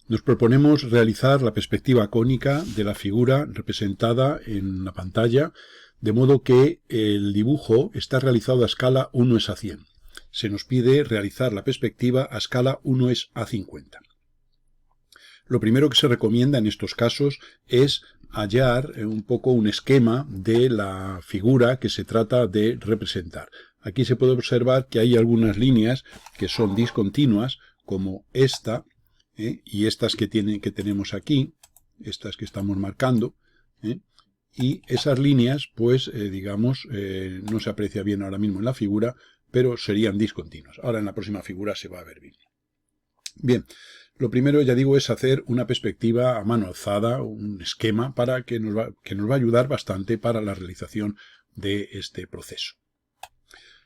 Nos proponemos realizar la perspectiva cónica de la figura representada en la pantalla, de modo que el dibujo está realizado a escala 1:100. Se nos pide realizar la perspectiva a escala 1:50. Lo primero que se recomienda en estos casos es hallar un poco un esquema de la figura que se trata de representar. Aquí se puede observar que hay algunas líneas que son discontinuas, como esta, y estas que tenemos aquí, estas que estamos marcando, y esas líneas, pues, no se aprecia bien ahora mismo en la figura, pero serían discontinuas. Ahora en la próxima figura se va a ver bien. Bien, lo primero, ya digo, es hacer una perspectiva a mano alzada, un esquema que nos va a ayudar bastante para la realización de este proceso.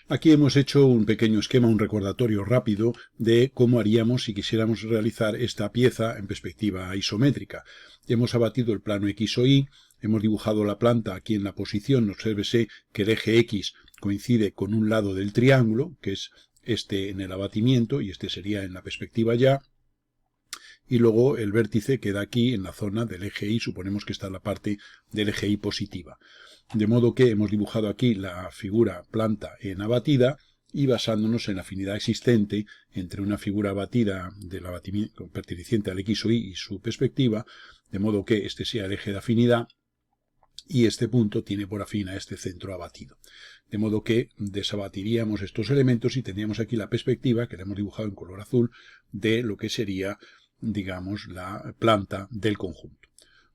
Aquí hemos hecho un pequeño esquema, un recordatorio rápido de cómo haríamos si quisiéramos realizar esta pieza en perspectiva isométrica. Hemos abatido el plano X o Y, hemos dibujado la planta aquí en la posición, obsérvese que el eje X coincide con un lado del triángulo, que es este en el abatimiento, y este sería en la perspectiva ya, y luego el vértice queda aquí en la zona del eje Y, suponemos que está en la parte del eje Y positiva. De modo que hemos dibujado aquí la figura planta en abatida y basándonos en la afinidad existente entre una figura abatida del abatimiento perteneciente al X o Y y su perspectiva, de modo que este sea el eje de afinidad y este punto tiene por afín a este centro abatido. De modo que desabatiríamos estos elementos y tendríamos aquí la perspectiva, que la hemos dibujado en color azul, de lo que sería, digamos, la planta del conjunto.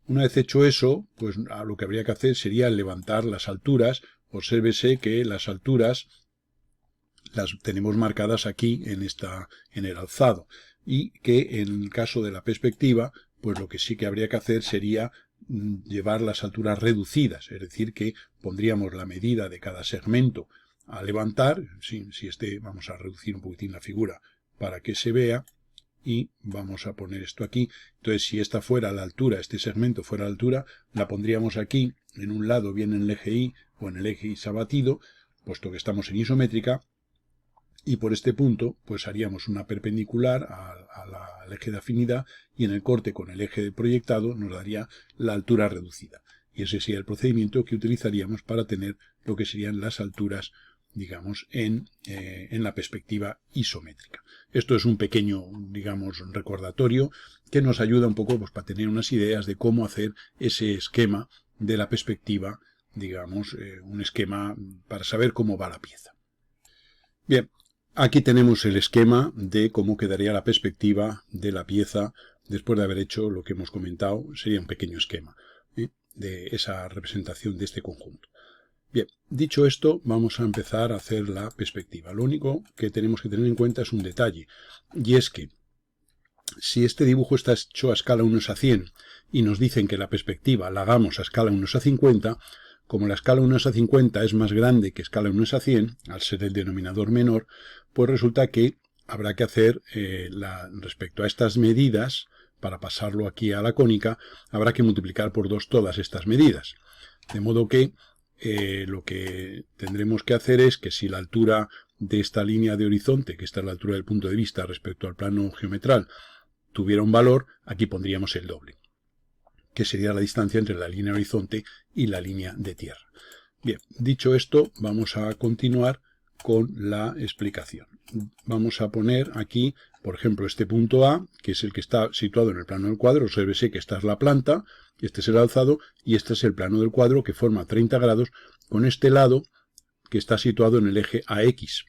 Una vez hecho eso, pues lo que habría que hacer sería levantar las alturas. Obsérvese que las alturas las tenemos marcadas aquí en el alzado, y que en el caso de la perspectiva, pues lo que sí que habría que hacer sería llevar las alturas reducidas, es decir, que pondríamos la medida de cada segmento a levantar. Vamos a reducir un poquitín la figura para que se vea, y vamos a poner esto aquí. Entonces, si esta fuera la altura, este segmento fuera la altura, la pondríamos aquí, en un lado bien en el eje Y o en el eje Y abatido, puesto que estamos en isométrica, y por este punto, pues haríamos una perpendicular al eje de afinidad, y en el corte con el eje proyectado nos daría la altura reducida. Y ese sería el procedimiento que utilizaríamos para tener lo que serían las alturas, digamos, en la perspectiva isométrica. Esto es un pequeño, digamos, recordatorio que nos ayuda un poco, pues, para tener unas ideas de cómo hacer ese esquema de la perspectiva, digamos, un esquema para saber cómo va la pieza. Bien, aquí tenemos el esquema de cómo quedaría la perspectiva de la pieza después de haber hecho lo que hemos comentado. Sería un pequeño esquema de esa representación de este conjunto. Bien, dicho esto, vamos a empezar a hacer la perspectiva. Lo único que tenemos que tener en cuenta es un detalle, y es que si este dibujo está hecho a escala 1:100 y nos dicen que la perspectiva la hagamos a escala 1:50, como la escala 1:50 es más grande que escala 1:100, al ser el denominador menor, pues resulta que habrá que hacer, respecto a estas medidas, para pasarlo aquí a la cónica, habrá que multiplicar por 2 todas estas medidas. De modo que lo que tendremos que hacer es que si la altura de esta línea de horizonte, que esta es la altura del punto de vista respecto al plano geometral, tuviera un valor, aquí pondríamos el doble, que sería la distancia entre la línea de horizonte y la línea de tierra. Bien, dicho esto, vamos a continuar con la explicación. Vamos a poner aquí, por ejemplo, este punto A, que es el que está situado en el plano del cuadro. Obsérvese que esta es la planta, este es el alzado, y este es el plano del cuadro, que forma 30 grados con este lado que está situado en el eje AX.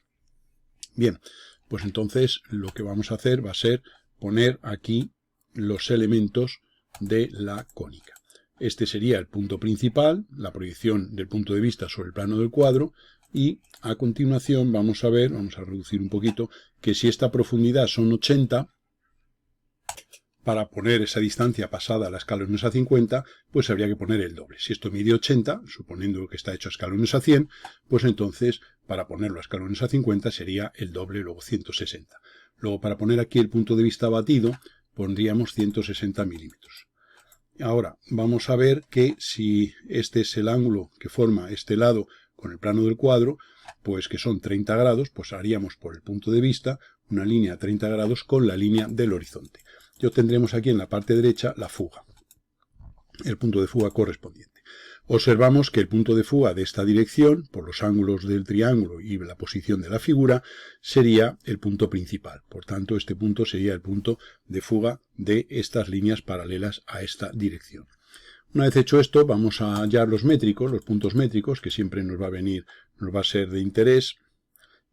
Bien, pues entonces lo que vamos a hacer va a ser poner aquí los elementos de la cónica. Este sería el punto principal, la proyección del punto de vista sobre el plano del cuadro, y a continuación vamos a reducir un poquito, que si esta profundidad son 80, para poner esa distancia pasada a la escala 1:50, pues habría que poner el doble. Si esto mide 80, suponiendo que está hecho a escala 1:100, pues entonces para ponerlo a escala 1:50 sería el doble, luego 160. Luego, para poner aquí el punto de vista abatido, pondríamos 160 milímetros. Ahora, vamos a ver que si este es el ángulo que forma este lado con el plano del cuadro, pues que son 30 grados, pues haríamos por el punto de vista una línea a 30 grados con la línea del horizonte. y obtendremos aquí en la parte derecha la fuga, el punto de fuga correspondiente. Observamos que el punto de fuga de esta dirección, por los ángulos del triángulo y la posición de la figura, sería el punto principal. Por tanto, este punto sería el punto de fuga de estas líneas paralelas a esta dirección. Una vez hecho esto, vamos a hallar los métricos, los puntos métricos, que siempre nos va a ser de interés,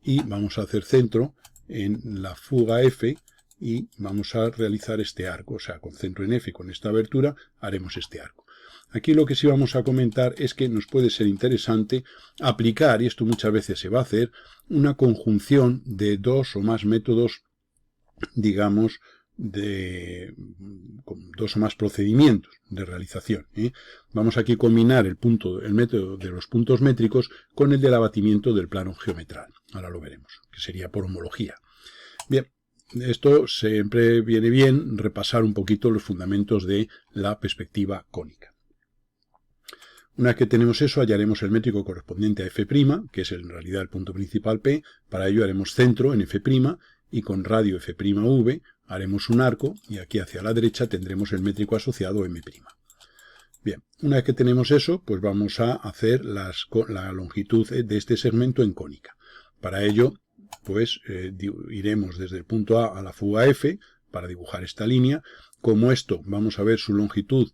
y vamos a hacer centro en la fuga F y vamos a realizar este arco, o sea, con centro en F, con esta abertura, haremos este arco. Aquí lo que sí vamos a comentar es que nos puede ser interesante aplicar, y esto muchas veces se va a hacer, una conjunción de dos o más métodos, digamos, con dos o más procedimientos de realización. Vamos aquí a combinar el método de los puntos métricos con el del abatimiento del plano geometral. Ahora lo veremos, que sería por homología. Bien, esto siempre viene bien repasar un poquito los fundamentos de la perspectiva cónica. Una vez que tenemos eso, hallaremos el métrico correspondiente a F', que es en realidad el punto principal P. Para ello haremos centro en F', y con radio F'V haremos un arco, y aquí hacia la derecha tendremos el métrico asociado M'. Bien, una vez que tenemos eso, pues vamos a hacer la longitud de este segmento en cónica. Para ello, pues iremos desde el punto A a la fuga F, para dibujar esta línea. Como esto, vamos a ver su longitud,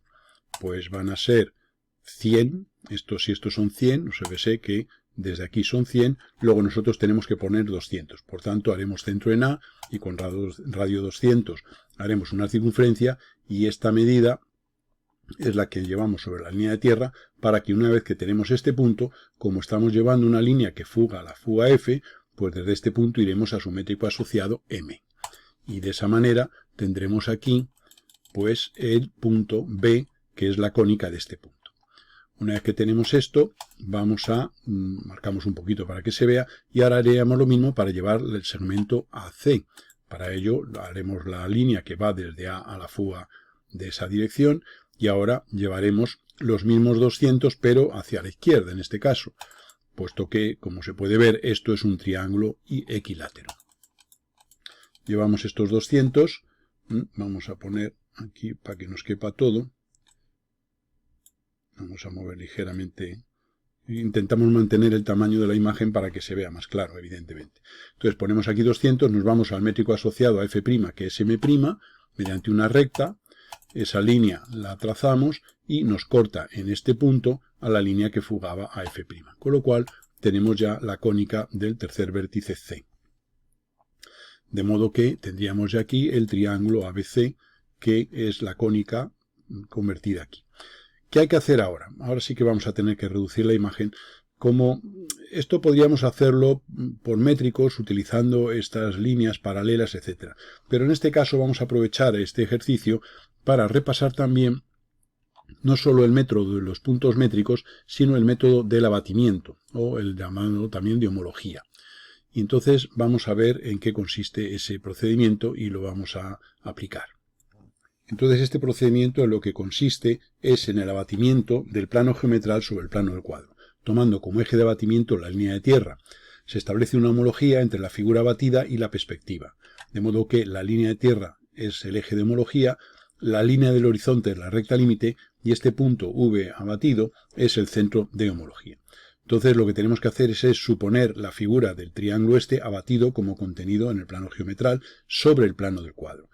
pues van a ser 100, si estos son 100, observe que desde aquí son 100, luego nosotros tenemos que poner 200, por tanto haremos centro en A y con radio 200 haremos una circunferencia y esta medida es la que llevamos sobre la línea de tierra para que una vez que tenemos este punto, como estamos llevando una línea que fuga a la fuga F, pues desde este punto iremos a su métrico asociado M. Y de esa manera tendremos aquí pues el punto B, que es la cónica de este punto. Una vez que tenemos esto, marcamos un poquito para que se vea, y ahora haríamos lo mismo para llevar el segmento AC. Para ello haremos la línea que va desde A a la fuga de esa dirección, y ahora llevaremos los mismos 200, pero hacia la izquierda en este caso, puesto que, como se puede ver, esto es un triángulo equilátero. Llevamos estos 200, vamos a poner aquí para que nos quepa todo. Vamos a mover ligeramente. Intentamos mantener el tamaño de la imagen para que se vea más claro, evidentemente. Entonces ponemos aquí 200, nos vamos al métrico asociado a F', que es M', mediante una recta. Esa línea la trazamos y nos corta en este punto a la línea que fugaba a F'. Con lo cual tenemos ya la cónica del tercer vértice C. De modo que tendríamos ya aquí el triángulo ABC, que es la cónica convertida aquí. ¿Qué hay que hacer ahora? Ahora sí que vamos a tener que reducir la imagen. Como esto podríamos hacerlo por métricos, utilizando estas líneas paralelas, etc. Pero en este caso vamos a aprovechar este ejercicio para repasar también no solo el método de los puntos métricos, sino el método del abatimiento, o el llamado también de homología. Y entonces vamos a ver en qué consiste ese procedimiento y lo vamos a aplicar. Entonces este procedimiento en lo que consiste es en el abatimiento del plano geometral sobre el plano del cuadro, tomando como eje de abatimiento la línea de tierra. Se establece una homología entre la figura abatida y la perspectiva, de modo que la línea de tierra es el eje de homología, la línea del horizonte es la recta límite y este punto V abatido es el centro de homología. Entonces lo que tenemos que hacer es suponer la figura del triángulo este abatido como contenido en el plano geometral sobre el plano del cuadro.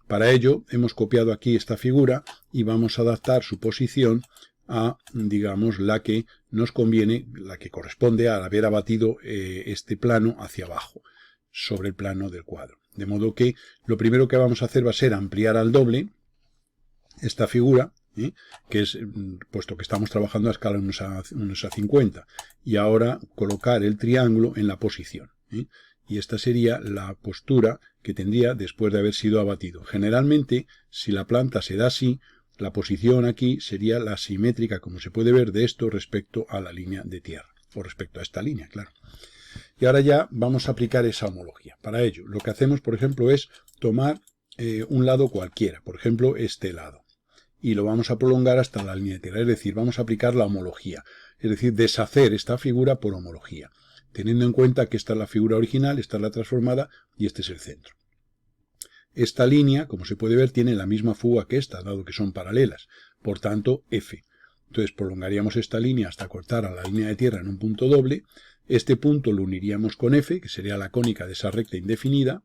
Para ello hemos copiado aquí esta figura y vamos a adaptar su posición a, digamos, la que nos conviene, la que corresponde al haber abatido este plano hacia abajo, sobre el plano del cuadro. De modo que lo primero que vamos a hacer va a ser ampliar al doble esta figura, que es, puesto que estamos trabajando a escala 1:50, y ahora colocar el triángulo en la posición. Y esta sería la postura que tendría después de haber sido abatido. Generalmente, si la planta se da así, la posición aquí sería la simétrica, como se puede ver, de esto respecto a la línea de tierra, o respecto a esta línea, claro. Y ahora ya vamos a aplicar esa homología. Para ello, lo que hacemos, por ejemplo, es tomar un lado cualquiera, por ejemplo, este lado, y lo vamos a prolongar hasta la línea de tierra, es decir, vamos a aplicar la homología, es decir, deshacer esta figura por homología, teniendo en cuenta que esta es la figura original, esta es la transformada y este es el centro. Esta línea, como se puede ver, tiene la misma fuga que esta, dado que son paralelas. Por tanto, F. Entonces prolongaríamos esta línea hasta cortar a la línea de tierra en un punto doble. Este punto lo uniríamos con F, que sería la cónica de esa recta indefinida.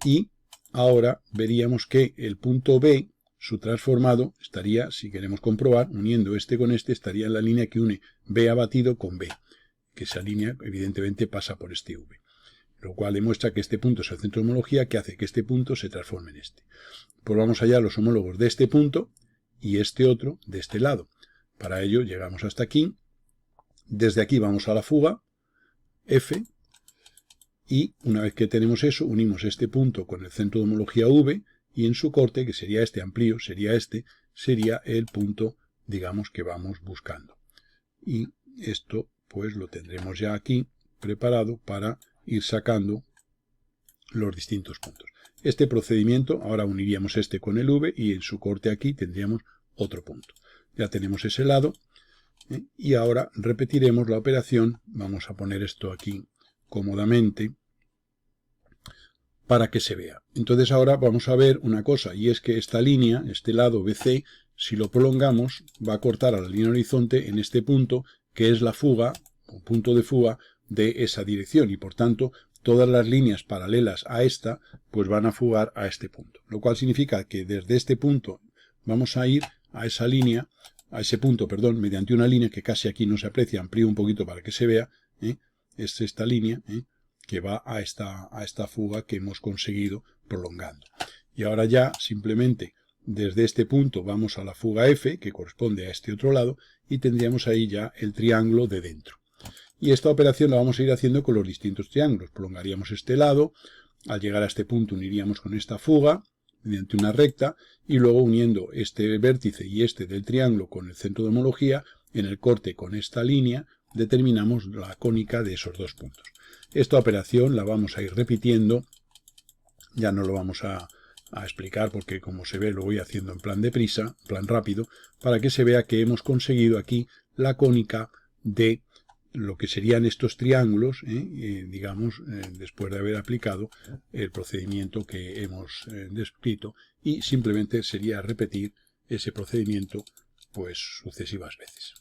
Y ahora veríamos que el punto B, su transformado, estaría, si queremos comprobar, uniendo este con este, estaría en la línea que une B abatido con B, que esa línea evidentemente pasa por este V. Lo cual demuestra que este punto es el centro de homología que hace que este punto se transforme en este. Pues vamos allá a los homólogos de este punto y este otro de este lado. Para ello llegamos hasta aquí. Desde aquí vamos a la fuga, F, y una vez que tenemos eso, unimos este punto con el centro de homología V, y en su corte, que sería este amplío, sería el punto, digamos, que vamos buscando. Y esto, pues, lo tendremos ya aquí preparado para ir sacando los distintos puntos. Este procedimiento, ahora uniríamos este con el V, y en su corte aquí tendríamos otro punto. Ya tenemos ese lado, y ahora repetiremos la operación. Vamos a poner esto aquí cómodamente para que se vea. Entonces ahora vamos a ver una cosa, y es que esta línea, este lado BC, si lo prolongamos, va a cortar a la línea horizonte en este punto, que es la fuga, o punto de fuga, de esa dirección, y por tanto, todas las líneas paralelas a esta, pues van a fugar a este punto. Lo cual significa que desde este punto vamos a ir a esa línea, a ese punto, perdón, mediante una línea que casi aquí no se aprecia, amplío un poquito para que se vea, es esta línea, que va a esta fuga que hemos conseguido prolongando. Y ahora ya simplemente desde este punto vamos a la fuga F, que corresponde a este otro lado, y tendríamos ahí ya el triángulo de dentro. Y esta operación la vamos a ir haciendo con los distintos triángulos. Prolongaríamos este lado, al llegar a este punto uniríamos con esta fuga, mediante una recta, y luego uniendo este vértice y este del triángulo con el centro de homología, en el corte con esta línea, determinamos la cónica de esos dos puntos. Esta operación la vamos a ir repitiendo, ya no lo vamos a explicar porque como se ve lo voy haciendo en plan deprisa, en plan rápido, para que se vea que hemos conseguido aquí la cónica de lo que serían estos triángulos, digamos, después de haber aplicado el procedimiento que hemos descrito, y simplemente sería repetir ese procedimiento pues sucesivas veces.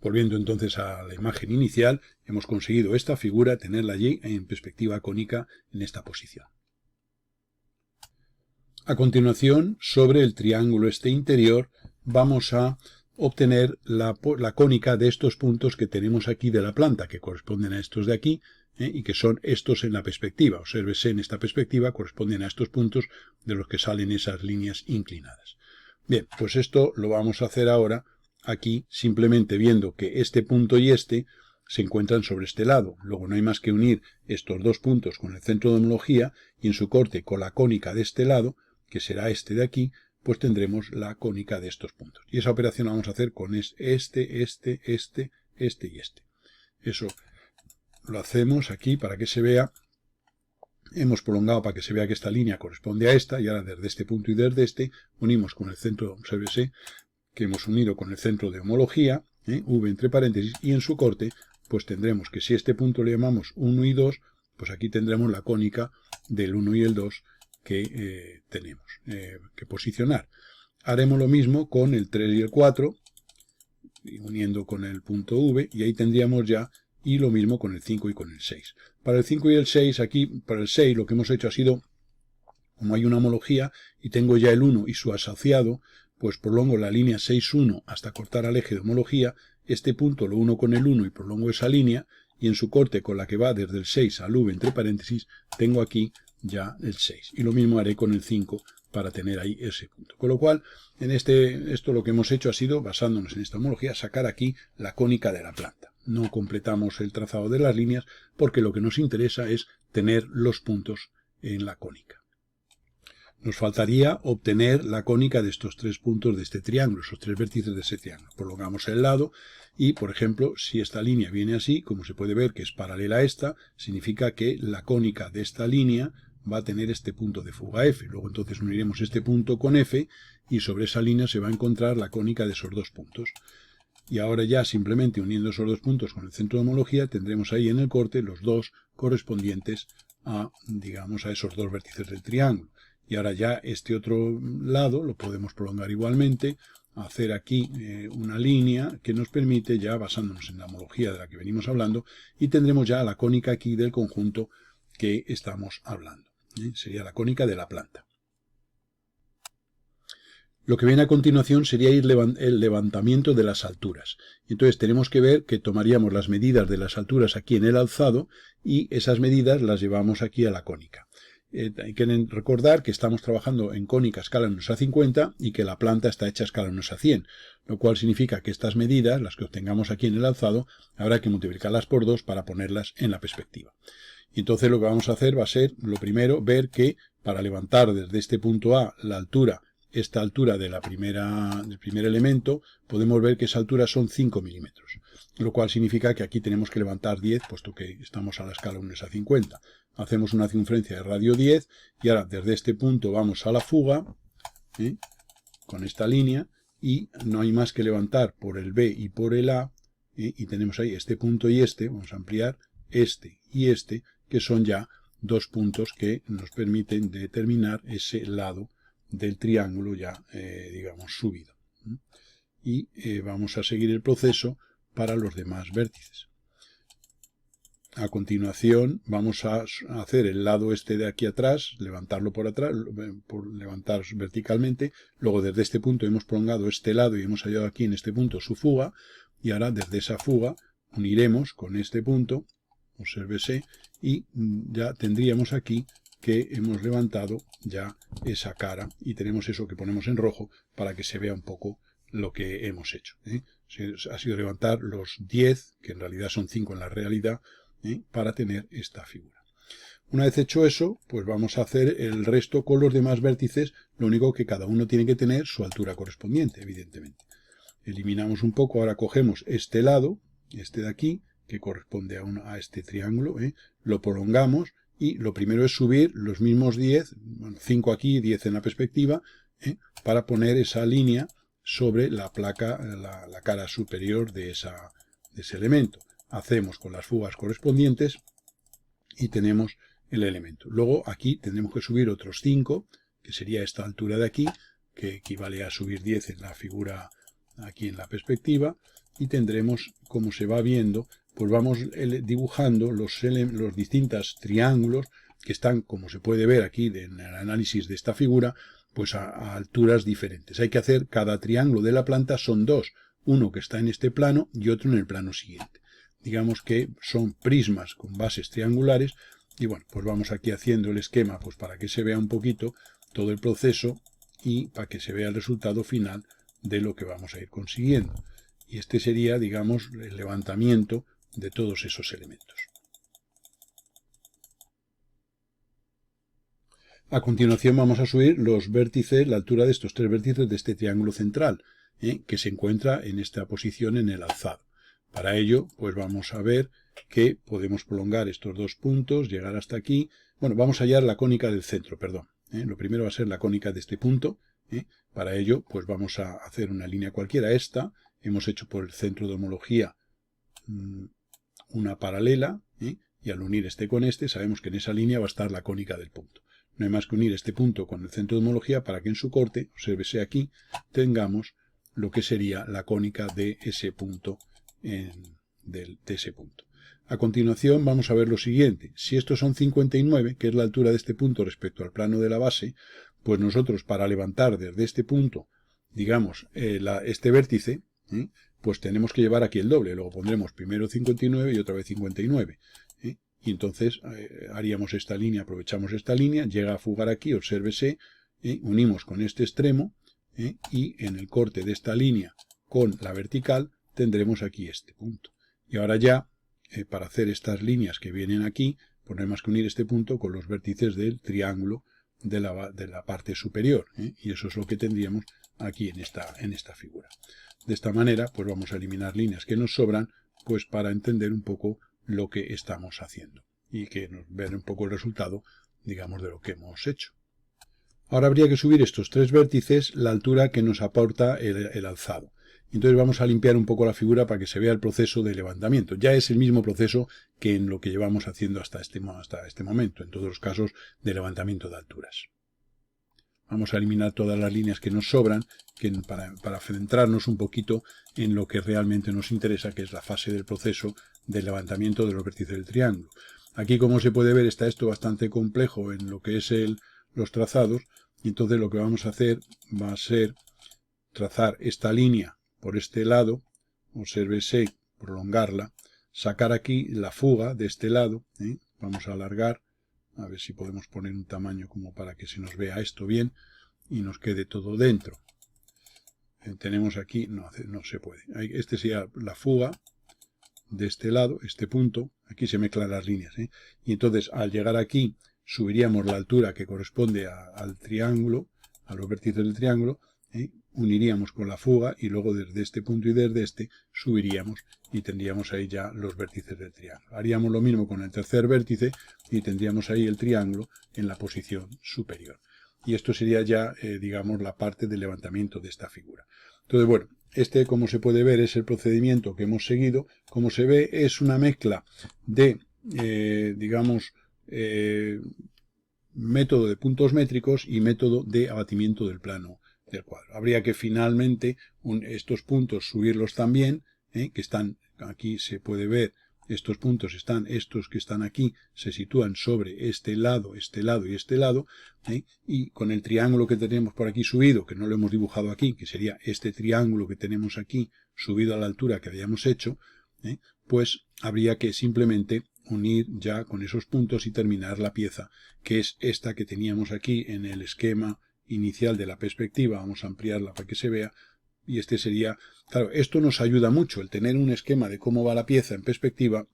Volviendo entonces a la imagen inicial, hemos conseguido esta figura, tenerla allí en perspectiva cónica en esta posición. A continuación, sobre el triángulo este interior, vamos a obtener la cónica de estos puntos que tenemos aquí de la planta, que corresponden a estos de aquí, y que son estos en la perspectiva. Obsérvese, en esta perspectiva corresponden a estos puntos de los que salen esas líneas inclinadas. Bien, pues esto lo vamos a hacer ahora aquí, simplemente viendo que este punto y este se encuentran sobre este lado. Luego no hay más que unir estos dos puntos con el centro de homología y en su corte con la cónica de este lado, que será este de aquí, pues tendremos la cónica de estos puntos. Y esa operación la vamos a hacer con este y este. Eso lo hacemos aquí para que se vea. Hemos prolongado para que se vea que esta línea corresponde a esta, y ahora desde este punto y desde este unimos con el centro, obsérvese, que hemos unido con el centro de homología, V entre paréntesis, y en su corte, pues tendremos que si este punto le llamamos 1 y 2, pues aquí tendremos la cónica del 1 y el 2 que tenemos que posicionar. Haremos lo mismo con el 3 y el 4, uniendo con el punto V, y ahí tendríamos ya, y lo mismo con el 5 y con el 6. Para el 5 y el 6, aquí, para el 6, lo que hemos hecho ha sido, como hay una homología, y tengo ya el 1 y su asociado, pues prolongo la línea 6,1 hasta cortar al eje de homología, este punto lo uno con el 1 y prolongo esa línea, y en su corte con la que va desde el 6 al V entre paréntesis, tengo aquí ya el 6. Y lo mismo haré con el 5 para tener ahí ese punto. Con lo cual, en esto lo que hemos hecho ha sido, basándonos en esta homología, sacar aquí la cónica de la planta. No completamos el trazado de las líneas porque lo que nos interesa es tener los puntos en la cónica. Nos faltaría obtener la cónica de estos tres puntos de este triángulo, esos tres vértices de ese triángulo. Prolongamos el lado y, por ejemplo, si esta línea viene así, como se puede ver que es paralela a esta, significa que la cónica de esta línea va a tener este punto de fuga F. Luego entonces uniremos este punto con F y sobre esa línea se va a encontrar la cónica de esos dos puntos. Y ahora ya simplemente uniendo esos dos puntos con el centro de homología tendremos ahí en el corte los dos correspondientes digamos, a esos dos vértices del triángulo. Y ahora ya este otro lado lo podemos prolongar igualmente, hacer aquí una línea que nos permite, ya basándonos en la homología de la que venimos hablando, y tendremos ya la cónica aquí del conjunto que estamos hablando. Sería la cónica de la planta. Lo que viene a continuación sería el levantamiento de las alturas. Entonces tenemos que ver que tomaríamos las medidas de las alturas aquí en el alzado y esas medidas las llevamos aquí a la cónica. Hay que recordar que estamos trabajando en cónica a escala 1:50 y que la planta está hecha a escala 1:100, lo cual significa que estas medidas, las que obtengamos aquí en el alzado, habrá que multiplicarlas por 2 para ponerlas en la perspectiva. Y entonces lo que vamos a hacer va a ser, lo primero, ver que para levantar desde este punto A la altura, esta altura de del primer elemento, podemos ver que esa altura son 5 milímetros, lo cual significa que aquí tenemos que levantar 10, puesto que estamos a la escala 1:50. Hacemos una circunferencia de radio 10 y ahora desde este punto vamos a la fuga, con esta línea, y no hay más que levantar por el B y por el A, y tenemos ahí este punto y este, vamos a ampliar este y este, que son ya dos puntos que nos permiten determinar ese lado del triángulo ya, digamos, subido. Y vamos a seguir el proceso para los demás vértices. A continuación vamos a hacer el lado este de aquí atrás, levantarlo por atrás, levantar verticalmente. Luego desde este punto hemos prolongado este lado y hemos hallado aquí en este punto su fuga. Y ahora desde esa fuga uniremos con este punto, obsérvese, y ya tendríamos aquí que hemos levantado ya esa cara y tenemos eso que ponemos en rojo para que se vea un poco lo que hemos hecho. Ha sido levantar los 10, que en realidad son 5 en la realidad, para tener esta figura. Una vez hecho eso, pues vamos a hacer el resto con los demás vértices, lo único que cada uno tiene que tener su altura correspondiente, evidentemente. Eliminamos un poco, ahora cogemos este lado, este de aquí, que corresponde a este triángulo, lo prolongamos y lo primero es subir los mismos 10, bueno, 5 aquí y 10 en la perspectiva, para poner esa línea sobre la placa, la cara superior de ese elemento. Hacemos con las fugas correspondientes y tenemos el elemento. Luego aquí tendremos que subir otros 5, que sería esta altura de aquí, que equivale a subir 10 en la figura aquí en la perspectiva, y tendremos, como se va viendo, pues vamos dibujando los distintos triángulos que están, como se puede ver aquí en el análisis de esta figura, pues a alturas diferentes. Hay que hacer, cada triángulo de la planta son dos, uno que está en este plano y otro en el plano siguiente. Digamos que son prismas con bases triangulares y bueno, pues vamos aquí haciendo el esquema pues para que se vea un poquito todo el proceso y para que se vea el resultado final de lo que vamos a ir consiguiendo. Y este sería, digamos, el levantamiento de todos esos elementos. A continuación vamos a subir los vértices, la altura de estos tres vértices de este triángulo central, que se encuentra en esta posición en el alzado. Para ello, pues vamos a ver que podemos prolongar estos dos puntos, llegar hasta aquí. Bueno, vamos a hallar la cónica del centro, perdón. Lo primero va a ser la cónica de este punto. Para ello, pues vamos a hacer una línea cualquiera, esta. Hemos hecho por el centro de homología una paralela, y al unir este con este, sabemos que en esa línea va a estar la cónica del punto. No hay más que unir este punto con el centro de homología para que en su corte, obsérvese aquí, tengamos lo que sería la cónica de ese punto, de ese punto. A continuación vamos a ver lo siguiente. Si estos son 59, que es la altura de este punto respecto al plano de la base, pues nosotros para levantar desde este punto, digamos, este vértice, pues tenemos que llevar aquí el doble. Luego pondremos primero 59 y otra vez 59. Y entonces haríamos esta línea, aprovechamos esta línea, llega a fugar aquí, obsérvese, unimos con este extremo, y en el corte de esta línea con la vertical tendremos aquí este punto. Y ahora ya, para hacer estas líneas que vienen aquí, pues no hay más que unir este punto con los vértices del triángulo de la parte superior, y eso es lo que tendríamos aquí en esta figura. De esta manera, pues vamos a eliminar líneas que nos sobran, pues para entender un poco lo que estamos haciendo y que nos vean un poco el resultado, digamos, de lo que hemos hecho. Ahora habría que subir estos tres vértices la altura que nos aporta el alzado. Entonces vamos a limpiar un poco la figura para que se vea el proceso de levantamiento. Ya es el mismo proceso que en lo que llevamos haciendo hasta este momento, en todos los casos de levantamiento de alturas. Vamos a eliminar todas las líneas que nos sobran para centrarnos un poquito en lo que realmente nos interesa, que es la fase del proceso de levantamiento de los vértices del triángulo. Aquí, como se puede ver, está esto bastante complejo en lo que es los trazados, y entonces lo que vamos a hacer va a ser trazar esta línea por este lado, obsérvese, prolongarla, sacar aquí la fuga de este lado, vamos a alargar, a ver si podemos poner un tamaño como para que se nos vea esto bien y nos quede todo dentro. Tenemos aquí, no se puede, este sería la fuga de este lado, este punto, aquí se mezclan las líneas, y entonces al llegar aquí subiríamos la altura que corresponde al triángulo, a los vértices del triángulo, uniríamos con la fuga y luego desde este punto y desde este subiríamos y tendríamos ahí ya los vértices del triángulo. Haríamos lo mismo con el tercer vértice y tendríamos ahí el triángulo en la posición superior. Y esto sería ya, digamos, la parte del levantamiento de esta figura. Entonces, bueno, como se puede ver, es el procedimiento que hemos seguido. Como se ve, es una mezcla de, digamos, método de puntos métricos y método de abatimiento del plano del cuadro. Habría que finalmente estos puntos subirlos también, que están aquí, se puede ver, estos puntos estos que están aquí, se sitúan sobre este lado y este lado, y con el triángulo que tenemos por aquí subido, que no lo hemos dibujado aquí, que sería este triángulo que tenemos aquí subido a la altura que habíamos hecho, pues habría que simplemente unir ya con esos puntos y terminar la pieza, que es esta que teníamos aquí en el esquema inicial de la perspectiva. Vamos a ampliarla para que se vea, y este sería, claro, esto nos ayuda mucho, el tener un esquema de cómo va la pieza en perspectiva,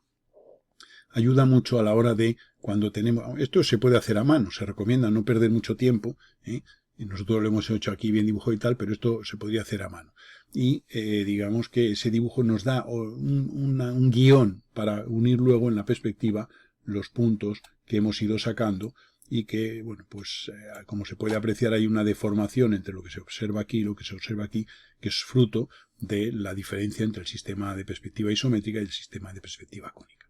ayuda mucho a la hora de cuando tenemos, esto se puede hacer a mano, se recomienda no perder mucho tiempo, y nosotros lo hemos hecho aquí bien dibujado y tal, pero esto se podría hacer a mano. Y digamos que ese dibujo nos da un guión para unir luego en la perspectiva los puntos que hemos ido sacando, y que, bueno, pues como se puede apreciar, hay una deformación entre lo que se observa aquí y lo que se observa aquí, que es fruto de la diferencia entre el sistema de perspectiva isométrica y el sistema de perspectiva cónica.